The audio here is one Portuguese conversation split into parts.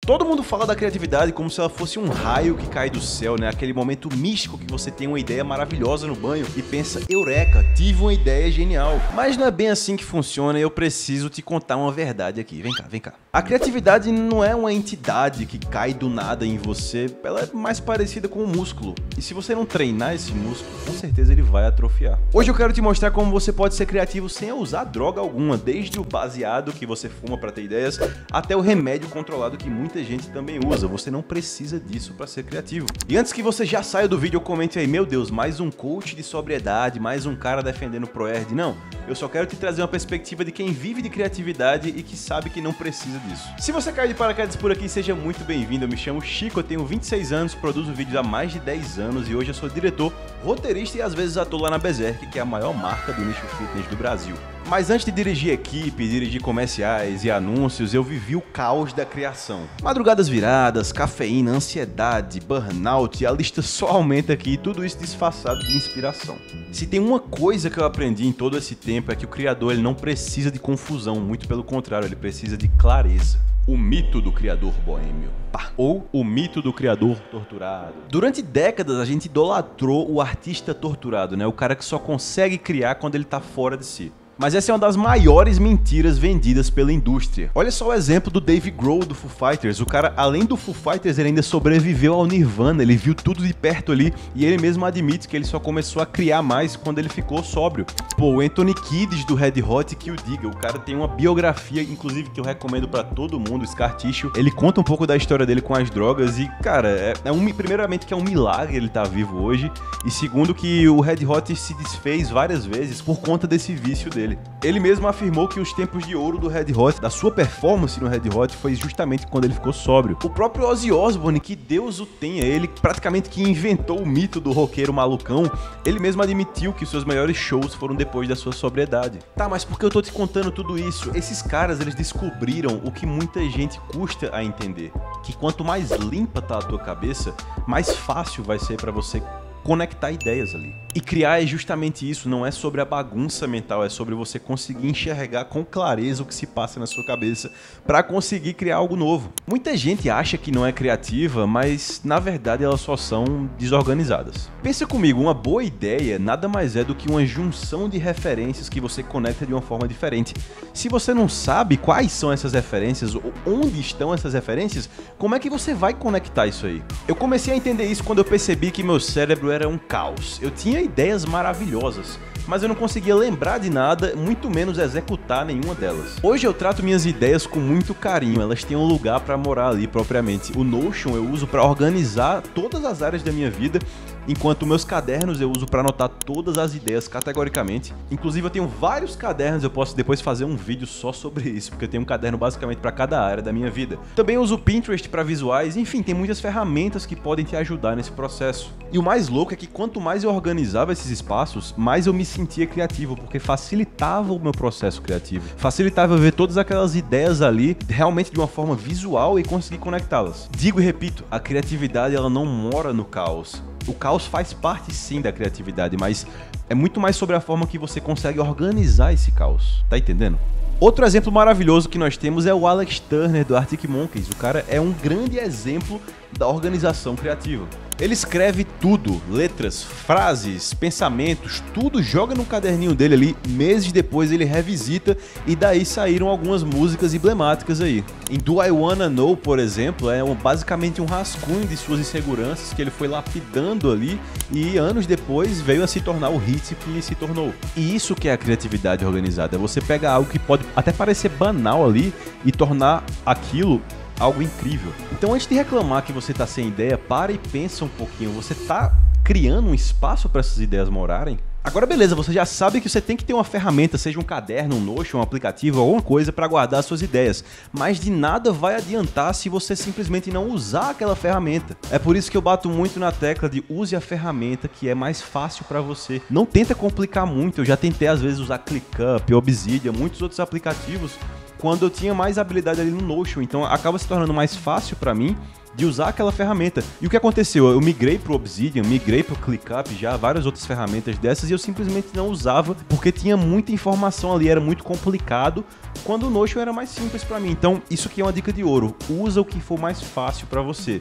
Todo mundo fala da criatividade como se ela fosse um raio que cai do céu, né? Aquele momento místico que você tem uma ideia maravilhosa no banho e pensa, eureka, tive uma ideia genial. Mas não é bem assim que funciona e eu preciso te contar uma verdade aqui. Vem cá, vem cá. A criatividade não é uma entidade que cai do nada em você, ela é mais parecida com um músculo. E se você não treinar esse músculo, com certeza ele vai atrofiar. Hoje eu quero te mostrar como você pode ser criativo sem usar droga alguma, desde o baseado que você fuma para ter ideias, até o remédio controlado que muita gente também usa. Você não precisa disso para ser criativo. E antes que você já saia do vídeo, comente aí, meu Deus, mais um coach de sobriedade, mais um cara defendendo o ProErd. Não, eu só quero te trazer uma perspectiva de quem vive de criatividade e que sabe que não precisa disso. Se você caiu de paraquedas por aqui, seja muito bem-vindo. Eu me chamo Chico, eu tenho 26 anos, produzo vídeos há mais de 10 anos e hoje eu sou diretor, roteirista e às vezes ator lá na Berserk, que é a maior marca do nicho fitness do Brasil. Mas antes de dirigir equipe, dirigir comerciais e anúncios, eu vivi o caos da criação. Madrugadas viradas, cafeína, ansiedade, burnout, e a lista só aumenta aqui, e tudo isso disfarçado de inspiração. Se tem uma coisa que eu aprendi em todo esse tempo é que o criador ele não precisa de confusão, muito pelo contrário, ele precisa de clareza. O mito do criador boêmio. Ou o mito do criador torturado. Durante décadas a gente idolatrou o artista torturado, né? O cara que só consegue criar quando ele tá fora de si. Mas essa é uma das maiores mentiras vendidas pela indústria. Olha só o exemplo do Dave Grohl do Foo Fighters. O cara, além do Foo Fighters, ele ainda sobreviveu ao Nirvana, ele viu tudo de perto ali e ele mesmo admite que ele só começou a criar mais quando ele ficou sóbrio. Pô, o Anthony Kiedis do Red Hot que o diga, o cara tem uma biografia, inclusive, que eu recomendo pra todo mundo, Scar Tissue. Ele conta um pouco da história dele com as drogas e, cara, primeiramente que é um milagre ele tá vivo hoje e segundo que o Red Hot se desfez várias vezes por conta desse vício dele. Ele mesmo afirmou que os tempos de ouro do Red Hot, da sua performance no Red Hot, foi justamente quando ele ficou sóbrio. O próprio Ozzy Osbourne, que Deus o tenha, ele praticamente que inventou o mito do roqueiro malucão, ele mesmo admitiu que seus melhores shows foram depois da sua sobriedade. Tá, mas por que eu tô te contando tudo isso? Esses caras, eles descobriram o que muita gente custa a entender, que quanto mais limpa tá a tua cabeça, mais fácil vai ser pra você conectar ideias ali. E criar é justamente isso, não é sobre a bagunça mental, é sobre você conseguir enxergar com clareza o que se passa na sua cabeça para conseguir criar algo novo. Muita gente acha que não é criativa, mas na verdade elas só são desorganizadas. Pensa comigo, uma boa ideia nada mais é do que uma junção de referências que você conecta de uma forma diferente. Se você não sabe quais são essas referências ou onde estão essas referências, como é que você vai conectar isso aí? Eu comecei a entender isso quando eu percebi que meu cérebro era um caos. Eu tinha ideias maravilhosas, mas eu não conseguia lembrar de nada, muito menos executar nenhuma delas. Hoje eu trato minhas ideias com muito carinho, elas têm um lugar para morar ali propriamente. O Notion eu uso para organizar todas as áreas da minha vida, enquanto meus cadernos eu uso para anotar todas as ideias categoricamente. Inclusive eu tenho vários cadernos, eu posso depois fazer um vídeo só sobre isso, porque eu tenho um caderno basicamente para cada área da minha vida. Também uso o Pinterest para visuais, enfim, tem muitas ferramentas que podem te ajudar nesse processo. E o mais louco é que quanto mais eu organizava esses espaços, mais eu me sentia criativo, porque facilitava o meu processo criativo. Facilitava eu ver todas aquelas ideias ali realmente de uma forma visual e conseguir conectá-las. Digo e repito, a criatividade ela não mora no caos. O caos faz parte sim da criatividade, mas é muito mais sobre a forma que você consegue organizar esse caos. Tá entendendo? Outro exemplo maravilhoso que nós temos é o Alex Turner do Arctic Monkeys. O cara é um grande exemplo da organização criativa. Ele escreve tudo, letras, frases, pensamentos, tudo joga no caderninho dele ali, meses depois ele revisita e daí saíram algumas músicas emblemáticas aí. Em Do I Wanna Know, por exemplo, é basicamente um rascunho de suas inseguranças que ele foi lapidando ali e anos depois veio a se tornar o hit que se tornou. E isso que é a criatividade organizada, é você pegar algo que pode até parecer banal ali e tornar aquilo algo incrível. Então antes de reclamar que você tá sem ideia, para e pensa um pouquinho. Você tá criando um espaço para essas ideias morarem? Agora beleza, você já sabe que você tem que ter uma ferramenta, seja um caderno, um Notion, um aplicativo, alguma coisa para guardar suas ideias. Mas de nada vai adiantar se você simplesmente não usar aquela ferramenta. É por isso que eu bato muito na tecla de use a ferramenta que é mais fácil para você. Não tenta complicar muito, eu já tentei às vezes usar ClickUp, Obsidian, muitos outros aplicativos quando eu tinha mais habilidade ali no Notion, então acaba se tornando mais fácil para mim de usar aquela ferramenta. E o que aconteceu? Eu migrei pro Obsidian, migrei pro ClickUp, já várias outras ferramentas dessas, e eu simplesmente não usava porque tinha muita informação ali, era muito complicado, quando o Notion era mais simples para mim. Então, isso aqui é uma dica de ouro. Usa o que for mais fácil para você.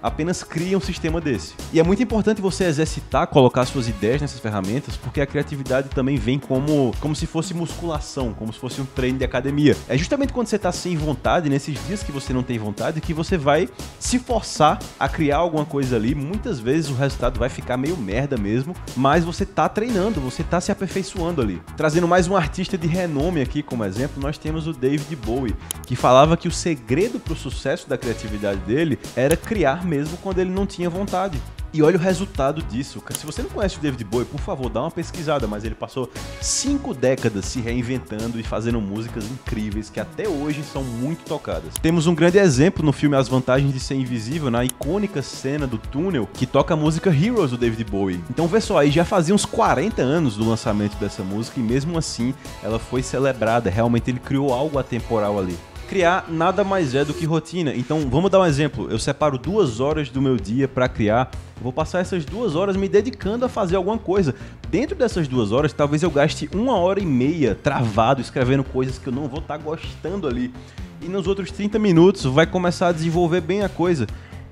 Apenas cria um sistema desse. E é muito importante você exercitar, colocar suas ideias nessas ferramentas, porque a criatividade também vem como se fosse musculação, como se fosse um treino de academia. É justamente quando você está sem vontade, nesses dias que você não tem vontade, que você vai se forçar a criar alguma coisa ali. Muitas vezes o resultado vai ficar meio merda mesmo, mas você tá treinando, você tá se aperfeiçoando ali. Trazendo mais um artista de renome aqui como exemplo, nós temos o David Bowie, que falava que o segredo para o sucesso da criatividade dele era criar mesmo quando ele não tinha vontade. E olha o resultado disso. Se você não conhece o David Bowie, por favor, dá uma pesquisada, mas ele passou 5 décadas se reinventando e fazendo músicas incríveis que até hoje são muito tocadas. Temos um grande exemplo no filme As Vantagens de Ser Invisível, na icônica cena do túnel, que toca a música Heroes do David Bowie. Então vê só, aí já fazia uns 40 anos do lançamento dessa música e mesmo assim ela foi celebrada. Realmente ele criou algo atemporal ali. Criar nada mais é do que rotina. Então vamos dar um exemplo. Eu separo 2 horas do meu dia para criar. Eu vou passar essas 2 horas me dedicando a fazer alguma coisa. Dentro dessas 2 horas, talvez eu gaste 1h30 travado escrevendo coisas que eu não vou estar gostando ali. E nos outros 30 minutos vai começar a desenvolver bem a coisa.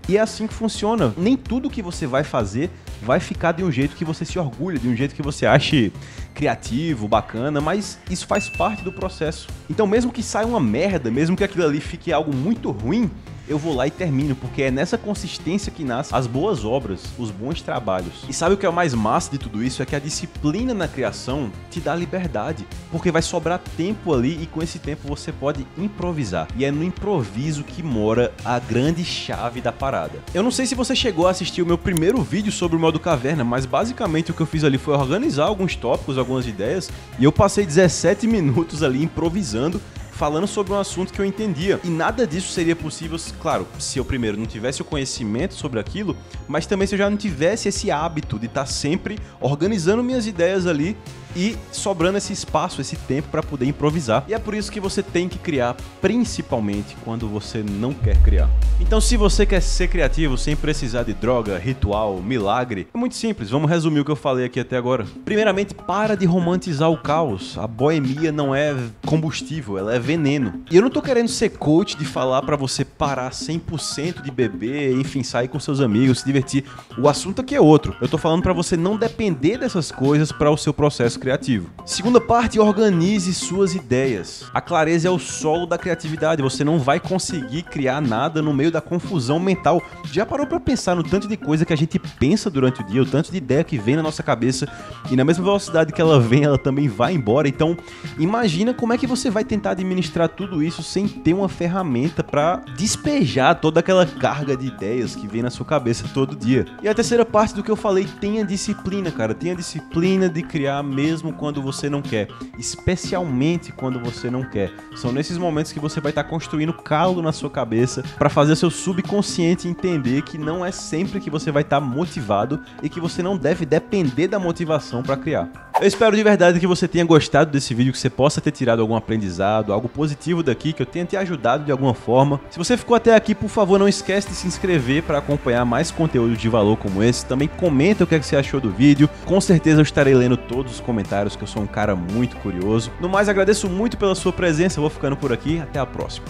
E é assim que funciona. Nem tudo que você vai fazer vai ficar de um jeito que você se orgulha, de um jeito que você ache criativo, bacana, mas isso faz parte do processo. Então mesmo que saia uma merda, mesmo que aquilo ali fique algo muito ruim, eu vou lá e termino, porque é nessa consistência que nascem as boas obras, os bons trabalhos. E sabe o que é o mais massa de tudo isso? É que a disciplina na criação te dá liberdade, porque vai sobrar tempo ali e com esse tempo você pode improvisar. E é no improviso que mora a grande chave da parada. Eu não sei se você chegou a assistir o meu primeiro vídeo sobre o modo caverna, mas basicamente o que eu fiz ali foi organizar alguns tópicos, algumas ideias, e eu passei 17 minutos ali improvisando, falando sobre um assunto que eu entendia. E nada disso seria possível, claro, se eu primeiro não tivesse o conhecimento sobre aquilo, mas também se eu já não tivesse esse hábito de estar sempre organizando minhas ideias ali e sobrando esse espaço, esse tempo para poder improvisar. E é por isso que você tem que criar, principalmente quando você não quer criar. Então, se você quer ser criativo sem precisar de droga, ritual, milagre, é muito simples. Vamos resumir o que eu falei aqui até agora. Primeiramente, para de romantizar o caos. A boemia não é combustível, ela é veneno. E eu não tô querendo ser coach de falar para você parar 100% de beber, enfim, sair com seus amigos, se divertir. O assunto aqui é outro. Eu tô falando para você não depender dessas coisas para o seu processo criativo. Segunda parte, organize suas ideias. A clareza é o solo da criatividade. Você não vai conseguir criar nada no meio da confusão mental. Já parou pra pensar no tanto de coisa que a gente pensa durante o dia, o tanto de ideia que vem na nossa cabeça e na mesma velocidade que ela vem, ela também vai embora. Então, imagina como é que você vai tentar administrar tudo isso sem ter uma ferramenta pra despejar toda aquela carga de ideias que vem na sua cabeça todo dia. E a terceira parte do que eu falei, tenha disciplina, cara. Tenha disciplina de criar mesmo quando você não quer, especialmente quando você não quer. São nesses momentos que você vai estar construindo calo na sua cabeça para fazer seu subconsciente entender que não é sempre que você vai estar motivado e que você não deve depender da motivação para criar. Eu espero de verdade que você tenha gostado desse vídeo, que você possa ter tirado algum aprendizado, algo positivo daqui, que eu tenha te ajudado de alguma forma. Se você ficou até aqui, por favor, não esquece de se inscrever para acompanhar mais conteúdo de valor como esse. Também comenta o que você achou do vídeo. Com certeza eu estarei lendo todos os comentários, que eu sou um cara muito curioso. No mais, agradeço muito pela sua presença. Eu vou ficando por aqui. Até a próxima.